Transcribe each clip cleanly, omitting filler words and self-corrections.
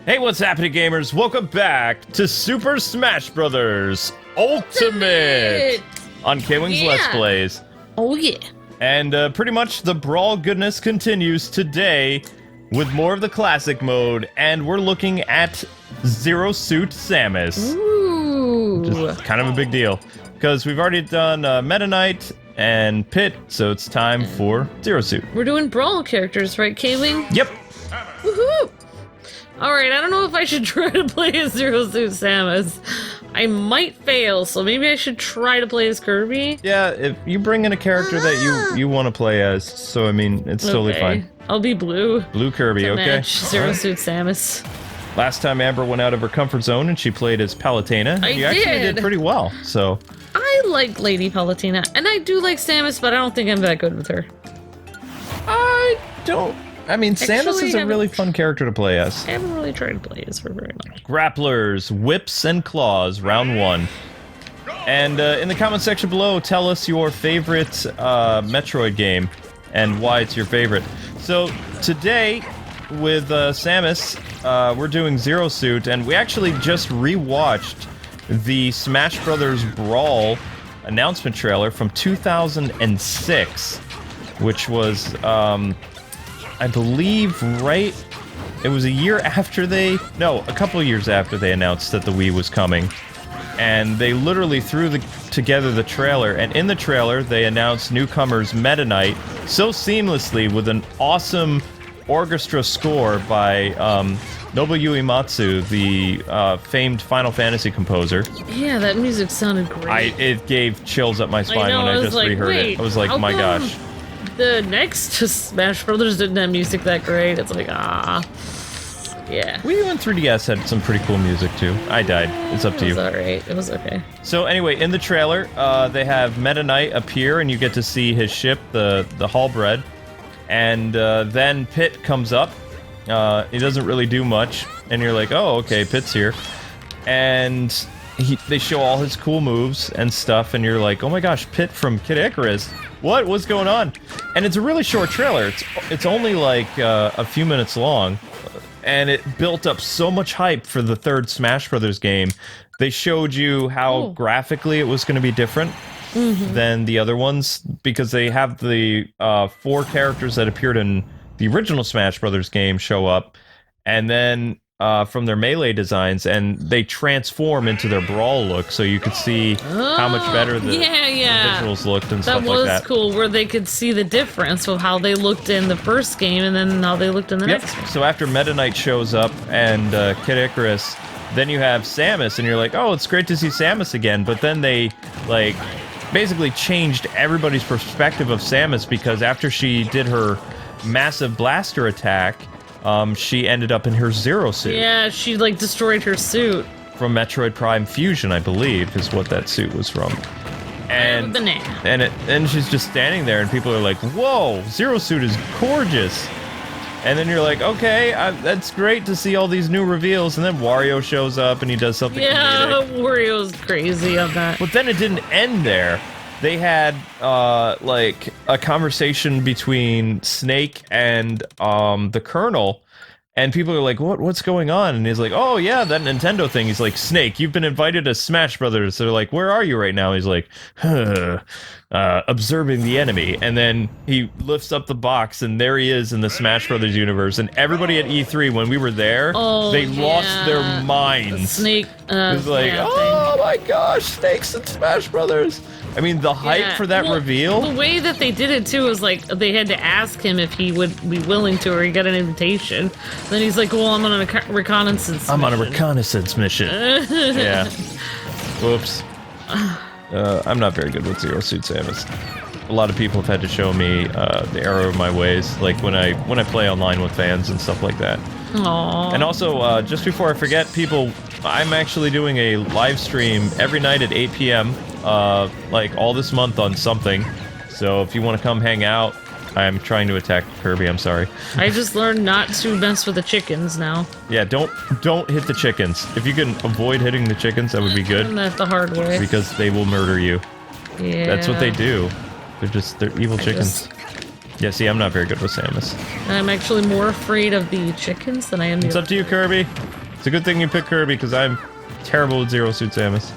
Hey, what's happening, gamers? Welcome back to Super Smash Bros. Ultimate on K-Wing's Let's Plays. Oh, yeah. And pretty much the brawl goodness continues today with more of the classic mode, and we're looking at Zero Suit Samus. Ooh. Which is kind of a big deal, because we've already done Meta Knight and Pit, so it's time for Zero Suit. We're doing brawl characters, right, K-Wing? Yep. Woohoo! Alright, I don't know if I should try to play as Zero Suit Samus. I might fail, so maybe I should try to play as Kirby? Yeah, if you bring in a character that you want to play as, so I mean, it's totally fine. I'll be Blue. Blue Kirby, okay. Match Zero Suit Samus. Last time Amber went out of her comfort zone and she played as Palutena. You actually did pretty well, so. I like Lady Palutena, and I do like Samus, but I don't think I'm that good with her. I mean, Samus is a really fun character to play as. I haven't really tried to play as her very much. Grapplers, Whips, and Claws, round one. And in the comment section below, tell us your favorite Metroid game and why it's your favorite. So today, with Samus, we're doing Zero Suit, and we actually just rewatched the Smash Brothers Brawl announcement trailer from 2006, which was, I believe, it was a year after a couple years after they announced that the Wii was coming. And they literally threw together the trailer, and in the trailer, they announced newcomers Meta Knight so seamlessly with an awesome orchestra score by Nobuo Uematsu, the famed Final Fantasy composer. Yeah, that music sounded great. It gave chills up my spine when I just reheard it. I was like, my gosh. The next Smash Brothers didn't have music that great. It's like, yeah. Wii U and 3DS had some pretty cool music too. I died. It's up to you. It was alright. It was okay. So anyway, in the trailer, they have Meta Knight appear, and you get to see his ship, the Halberd. And then Pit comes up. He doesn't really do much, and you're like, oh, okay, Pit's here. And they show all his cool moves and stuff, and you're like, oh my gosh, Pit from Kid Icarus. What's going on? And it's a really short trailer. It's only like a few minutes long, and it built up so much hype for the third Smash Brothers game. They showed you how graphically it was going to be different than the other ones, because they have the 4 characters that appeared in the original Smash Brothers game show up, and then from their Melee designs, and they transform into their Brawl look, so you could see how much better the visuals looked and stuff like that. That was cool, where they could see the difference of how they looked in the first game and then how they looked in the next one. So after Meta Knight shows up and Kid Icarus, then you have Samus, and you're like, oh, it's great to see Samus again, but then they, like, basically changed everybody's perspective of Samus, because after she did her massive blaster attack, she ended up in her Zero Suit. Yeah, she, like, destroyed her suit. From Metroid Prime Fusion, I believe, is what that suit was from. And she's just standing there, and people are like, whoa, Zero Suit is gorgeous. And then you're like, okay, that's great to see all these new reveals, and then Wario shows up, and he does something comedic. Wario's crazy on that. But then it didn't end there. They had, like, a conversation between Snake and, the Colonel, and people are like, what's going on? And he's like, oh, yeah, that Nintendo thing. He's like, Snake, you've been invited to Smash Brothers. They're like, where are you right now? He's like, observing the enemy. And then he lifts up the box, and there he is in the Smash Brothers universe. And everybody at E3, when we were there, they lost their minds. The Snake, it was like, oh my gosh, Snake's in Smash Brothers. I mean, the hype for that reveal. The way that they did it, too, was like, they had to ask him if he would be willing to, or he got an invitation. Then he's like, well, I'm on a reconnaissance mission. I'm on a reconnaissance mission. Yeah. Whoops. I'm not very good with Zero Suit Samus. A lot of people have had to show me the error of my ways, like when I play online with fans and stuff like that. Aww. And also, just before I forget, people, I'm actually doing a live stream every night at 8 p.m., like all this month on something. So if you want to come hang out, I'm trying to attack Kirby, I'm sorry. I just learned not to mess with the chickens now. Yeah, don't hit the chickens. If you can avoid hitting the chickens, that would be good. And that's the hard way. Because they will murder you. Yeah. That's what they do. They're evil chickens. Yeah, see, I'm not very good with Samus. I'm actually more afraid of the chickens than I am the It's up to you, Kirby. It's a good thing you picked Kirby, because I'm terrible with Zero Suit Samus.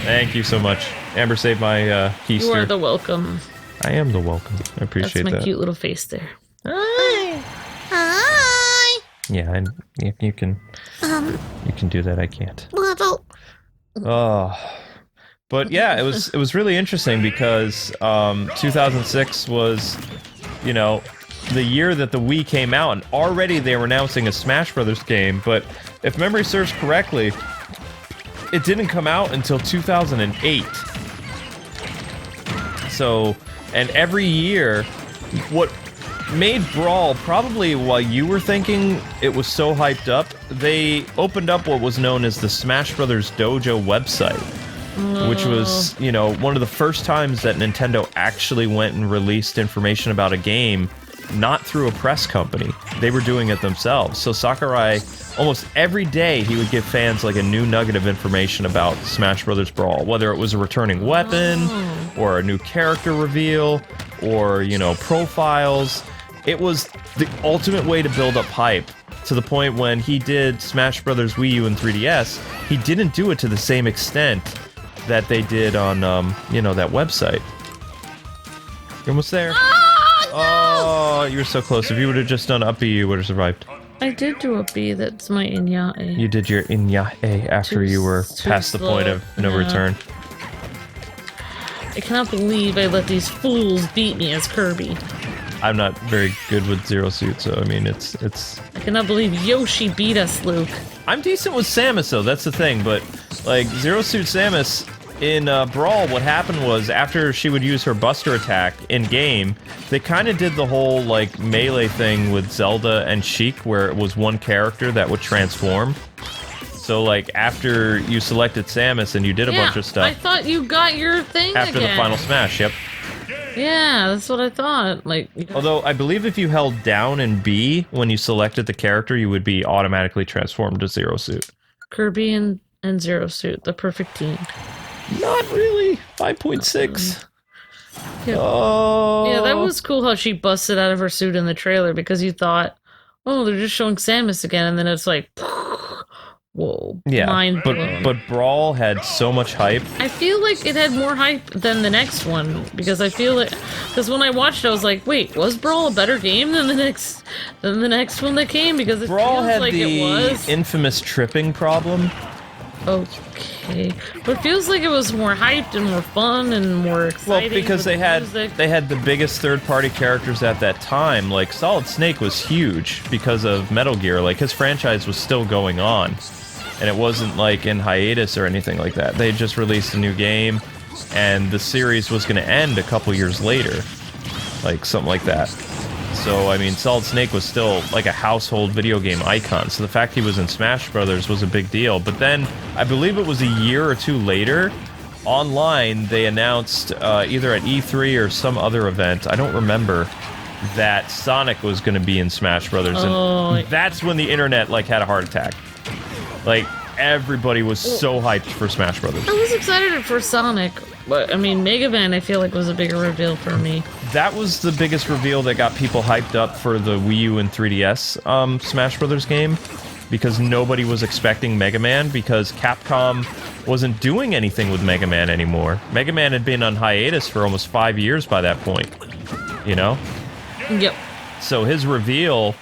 Thank you so much. Amber saved my keister. You are the welcome. I am the welcome. I appreciate that. That's my cute little face there. Hi. Hi. Yeah, and you can do that. I can't. Little. Oh, but yeah, it was really interesting because 2006 was, you know, the year that the Wii came out, and already they were announcing a Smash Brothers game. But if memory serves correctly, it didn't come out until 2008. So, and every year, what made Brawl, probably while you were thinking it was so hyped up, they opened up what was known as the Smash Brothers Dojo website, which was, you know, one of the first times that Nintendo actually went and released information about a game, not through a press company. They were doing it themselves. So Sakurai, almost every day, he would give fans like a new nugget of information about Smash Brothers Brawl, whether it was a returning weapon, or a new character reveal, or, you know, profiles. It was the ultimate way to build up hype, to the point when he did Smash Brothers Wii U and 3DS, he didn't do it to the same extent that they did on, you know, that website. You're almost there. Oh, you were so close. If you would have just done up B, you would have survived. I did do a B. That's my Inya-A. You did your Inya-A after you were past the point of no return. I cannot believe I let these fools beat me as Kirby. I'm not very good with Zero Suit, so I mean, it's... I cannot believe Yoshi beat us, Luke. I'm decent with Samus, though, that's the thing, but, like, Zero Suit Samus, in Brawl, what happened was, after she would use her Buster attack in-game, they kind of did the whole, like, melee thing with Zelda and Sheik, where it was one character that would transform. So, like, after you selected Samus and you did a bunch of stuff... I thought you got your thing after again. the final smash, yep. Yeah, that's what I thought. Like, although, I believe if you held down and B when you selected the character, you would be automatically transformed to Zero Suit. Kirby and Zero Suit, the perfect team. Not really. 5.6. Yeah. Oh. Yeah, that was cool how she busted out of her suit in the trailer, because you thought, oh, they're just showing Samus again, and then it's like, whoa, yeah, mind blown. but Brawl had so much hype. I feel like it had more hype than the next one, because I feel like, because when I watched it, I was like, wait, was Brawl a better game than the next one that came? Because it Brawl feels had like the it was infamous tripping problem. Okay, but it feels like it was more hyped and more fun and more exciting. Well, because with they had the biggest third-party characters at that time. Like, Solid Snake was huge because of Metal Gear. Like, his franchise was still going on, and it wasn't like in hiatus or anything like that. They just released a new game, and the series was going to end a couple years later, like something like that. So, I mean, Solid Snake was still like a household video game icon, so the fact he was in Smash Brothers was a big deal. But then, I believe it was a year or two later, online, they announced, either at E3 or some other event, I don't remember, that Sonic was going to be in Smash Brothers, and that's when the internet, like, had a heart attack. Like, everybody was so hyped for Smash Brothers. I was excited for Sonic, but I mean, Mega Man, I feel like, was a bigger reveal for me. That was the biggest reveal that got people hyped up for the Wii U and 3DS Smash Brothers game, because nobody was expecting Mega Man, because Capcom wasn't doing anything with Mega Man anymore. Mega Man had been on hiatus for almost 5 years by that point, you know? Yep. So his reveal,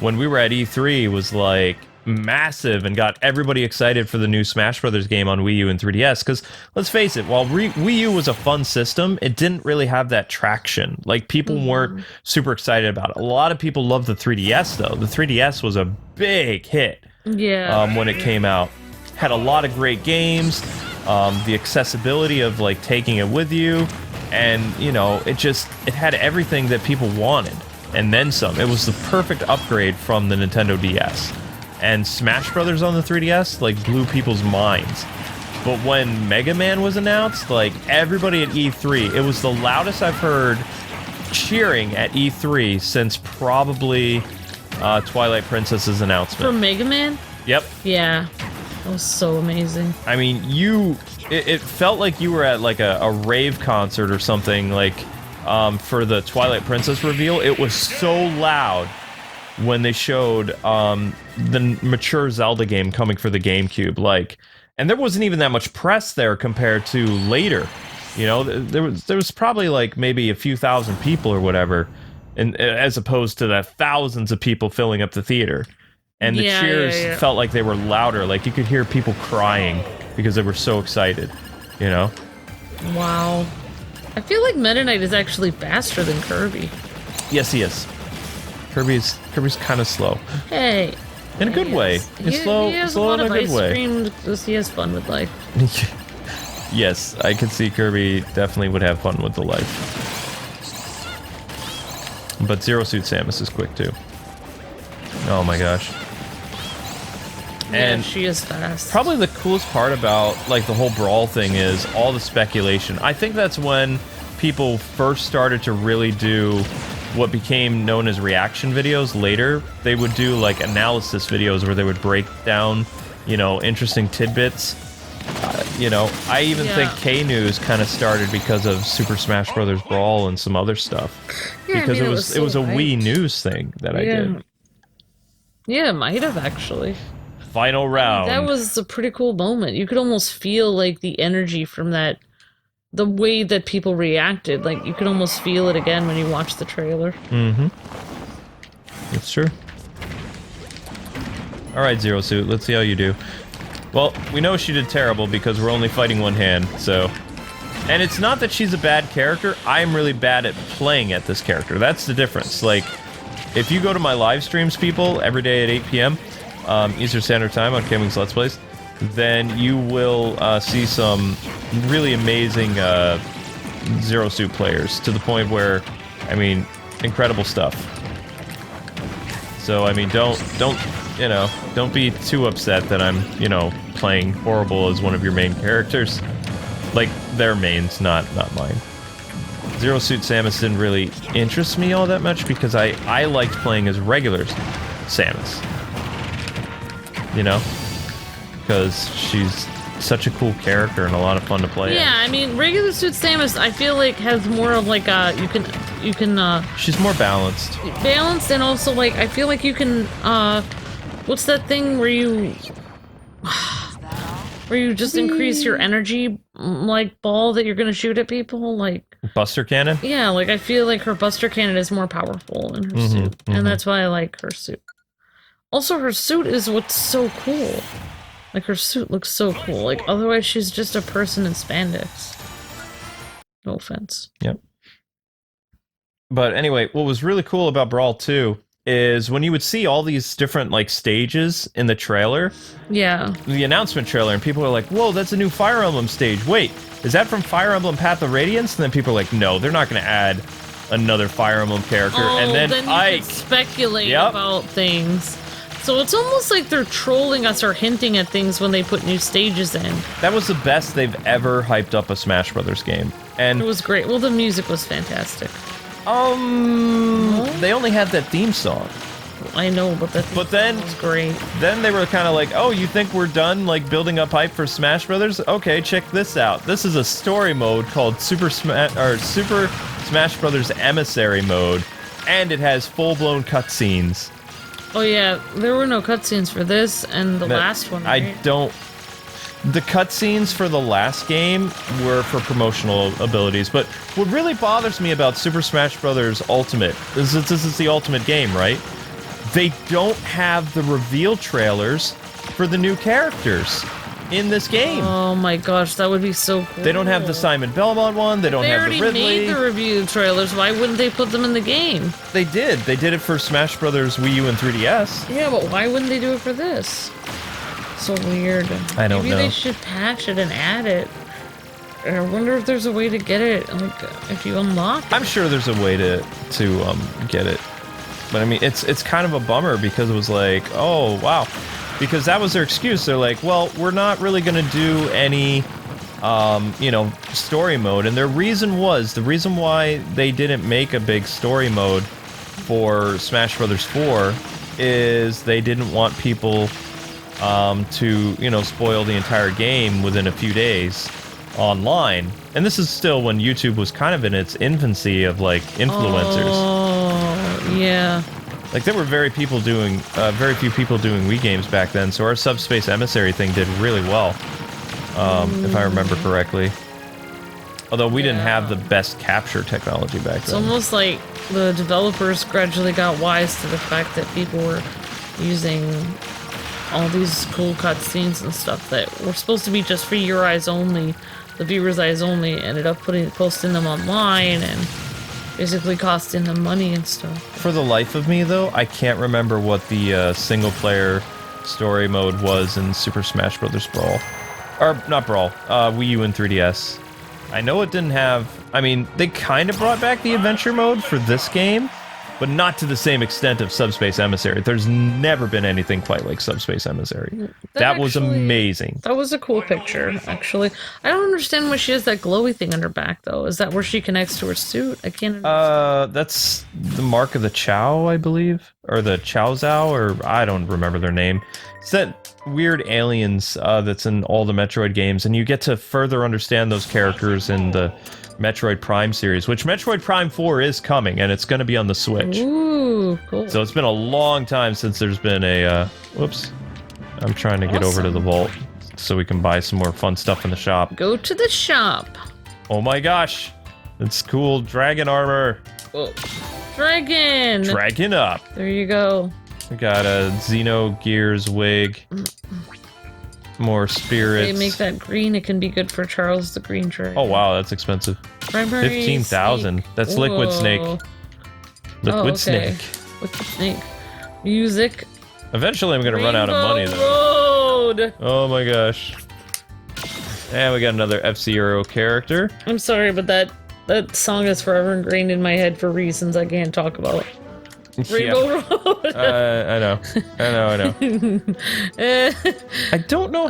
when we were at E3, was like massive and got everybody excited for the new Smash Brothers game on Wii U and 3DS, because let's face it, while Wii U was a fun system, it didn't really have that traction. Like, people weren't super excited about it. A lot of people loved the 3DS, though. The 3DS was a big hit when it came out. Had a lot of great games, the accessibility of, like, taking it with you, and, you know, it had everything that people wanted, and then some. It was the perfect upgrade from the Nintendo DS. And Smash Brothers on the 3DS, like, blew people's minds. But when Mega Man was announced, like, everybody at E3, it was the loudest I've heard cheering at E3 since probably Twilight Princess's announcement. For Mega Man? Yep. Yeah. That was so amazing. I mean, it felt like you were at, like, a rave concert or something, like, for the Twilight Princess reveal. It was so loud. when they showed the mature Zelda game coming for the GameCube, like, and there wasn't even that much press there compared to later. You know, there was probably like maybe a few thousand people or whatever, and as opposed to the thousands of people filling up the theater. And the cheers felt like they were louder, like you could hear people crying because they were so excited, you know? Wow. I feel like Meta Knight is actually faster than Kirby. Yes, he is. Kirby's kind of slow. Hey. In a good way. He's slow in a good way. He has fun with life. Yes, I can see Kirby definitely would have fun with the life. But Zero Suit Samus is quick too. Oh my gosh. And yeah, she is fast. Probably the coolest part about like the whole Brawl thing is all the speculation. I think that's when people first started to really do what became known as reaction videos later. They would do like analysis videos where they would break down, you know, interesting tidbits. You know, I even think K-News kind of started because of Super Smash Bros. Brawl and some other stuff. Yeah, because I mean, it was a Wii News thing that I did. Yeah, it might have actually. Final round. That was a pretty cool moment. You could almost feel like the energy from that, the way that people reacted. Like you could almost feel it again when you watch the trailer. Mm-hmm. It's true. All right, Zero Suit. Let's see how you do. Well, we know she did terrible because we're only fighting one hand. So, and it's not that she's a bad character. I'm really bad at playing at this character. That's the difference. Like, if you go to my live streams, people, every day at 8 p.m. Eastern Standard Time on K-Wings Let's Plays, then you will see some really amazing Zero Suit players to the point where, I mean, incredible stuff. So, I mean, don't be too upset that I'm, you know, playing horrible as one of your main characters. Like, their mains, not mine. Zero Suit Samus didn't really interest me all that much because I liked playing as regular Samus. You know? Because she's such a cool character and a lot of fun to play. Yeah, I mean, regular Suit Samus, I feel like has more of like a you can. She's more balanced. Balanced, and also like I feel like you can. What's that thing where you just increase your energy like ball that you're gonna shoot at people like. Buster Cannon? Yeah, like I feel like her Buster Cannon is more powerful in her suit, and that's why I like her suit. Also, her suit is what's so cool. Like, her suit looks so cool. Like, otherwise she's just a person in spandex. No offense. Yep. But anyway, what was really cool about Brawl 2 is when you would see all these different, like, stages in the trailer. Yeah. The announcement trailer, and people are like, whoa, that's a new Fire Emblem stage. Wait, is that from Fire Emblem Path of Radiance? And then people are like, no, they're not going to add another Fire Emblem character. Oh, and then you Ike. could speculate about things. So it's almost like they're trolling us or hinting at things when they put new stages in. That was the best they've ever hyped up a Smash Brothers game. And it was great. Well, the music was fantastic. They only had that theme song. I know, but then was great. Then they were kind of like, oh, you think we're done, like, building up hype for Smash Brothers? Okay, check this out. This is a story mode called Super Smash Brothers Emissary Mode, and it has full-blown cutscenes. Oh yeah, there were no cutscenes for this and the last one, right? The cutscenes for the last game were for promotional abilities, but what really bothers me about Super Smash Bros. Ultimate is this is the Ultimate game, right? They don't have the reveal trailers for the new characters in this game. Oh my gosh, that would be so cool. They don't have the Simon Belmont one, they don't have the Ridley. They already made the review trailers, why wouldn't they put them in the game? They did it for Smash Bros. Wii U and 3DS. Yeah, but why wouldn't they do it for this? So weird. I don't know. Maybe they should patch it and add it. I wonder if there's a way to get it, like, if you unlock it. I'm sure there's a way to get it. But I mean, it's kind of a bummer because it was like, oh, wow. Because that was their excuse. They're like, well, we're not really going to do any, story mode. And the reason why they didn't make a big story mode for Smash Bros. 4 is they didn't want people to, spoil the entire game within a few days online. And this is still when YouTube was kind of in its infancy of, like, influencers. Oh, yeah. Like, there were very few people doing Wii games back then, so our Subspace Emissary thing did really well, if I remember correctly. Although we didn't have the best capture technology back then. It's almost like the developers gradually got wise to the fact that people were using all these cool cutscenes and stuff that were supposed to be just for your eyes only, the viewer's eyes only, ended up posting them online and basically costing them money and stuff. For the life of me, though, I can't remember what the single-player story mode was in Super Smash Bros. Brawl. Or, not Brawl, Wii U and 3DS. I know it didn't have... I mean, they kind of brought back the adventure mode for this game, but not to the same extent of Subspace Emissary. There's never been anything quite like Subspace Emissary. That was amazing. That was a cool picture, actually. I don't understand why she has that glowy thing on her back, though. Is that where she connects to her suit? I can't understand. That's the mark of the Chow, I believe. Or the Chow Zhao, or I don't remember their name. It's that weird aliens that's in all the Metroid games, and you get to further understand those characters in the Metroid Prime series, which Metroid Prime 4 is coming, and it's going to be on the Switch. Ooh, cool. So it's been a long time since there's been a, whoops. I'm trying to get over to the vault so we can buy some more fun stuff in the shop. Go to the shop. Oh my gosh. It's cool. Dragon armor. Whoa. Dragon. Dragon up. There you go. We got a Xenogears wig. More spirits. They make that green. It can be good for Charles the Green Dragon. Oh wow, that's expensive. Primary 15,000. That's Whoa. Liquid Snake. Liquid Snake. Liquid Snake. Music. Eventually I'm gonna run out of money though. Road. Oh my gosh. And we got another F-Zero character. I'm sorry, but that song is forever ingrained in my head for reasons I can't talk about. Rainbow Road. I know. I don't know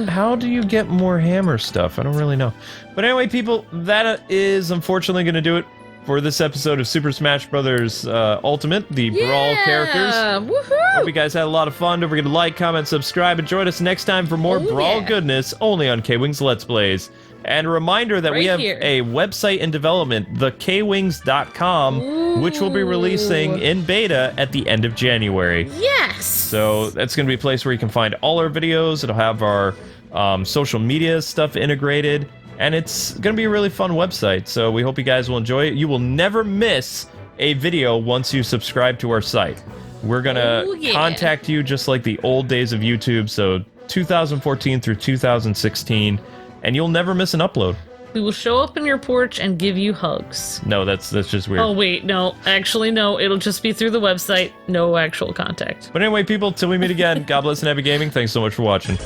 how do you get more hammer stuff? I don't really know. But anyway, people, that is unfortunately going to do it for this episode of Super Smash Bros. Ultimate, the Brawl characters. Woohoo! Hope you guys had a lot of fun. Don't forget to like, comment, subscribe, and join us next time for more Brawl goodness only on K-Wings Let's Plays. And a reminder that we have a website in development, thekwings.com, which we'll be releasing in beta at the end of January. Yes! So that's going to be a place where you can find all our videos. It'll have our social media stuff integrated. And it's going to be a really fun website. So we hope you guys will enjoy it. You will never miss a video once you subscribe to our site. We're going to contact you just like the old days of YouTube. So 2014 through 2016. And you'll never miss an upload. We will show up in your porch and give you hugs. No, that's just weird. Oh, wait, no. Actually, no. It'll just be through the website. No actual contact. But anyway, people, till we meet again, God bless and happy gaming. Thanks so much for watching.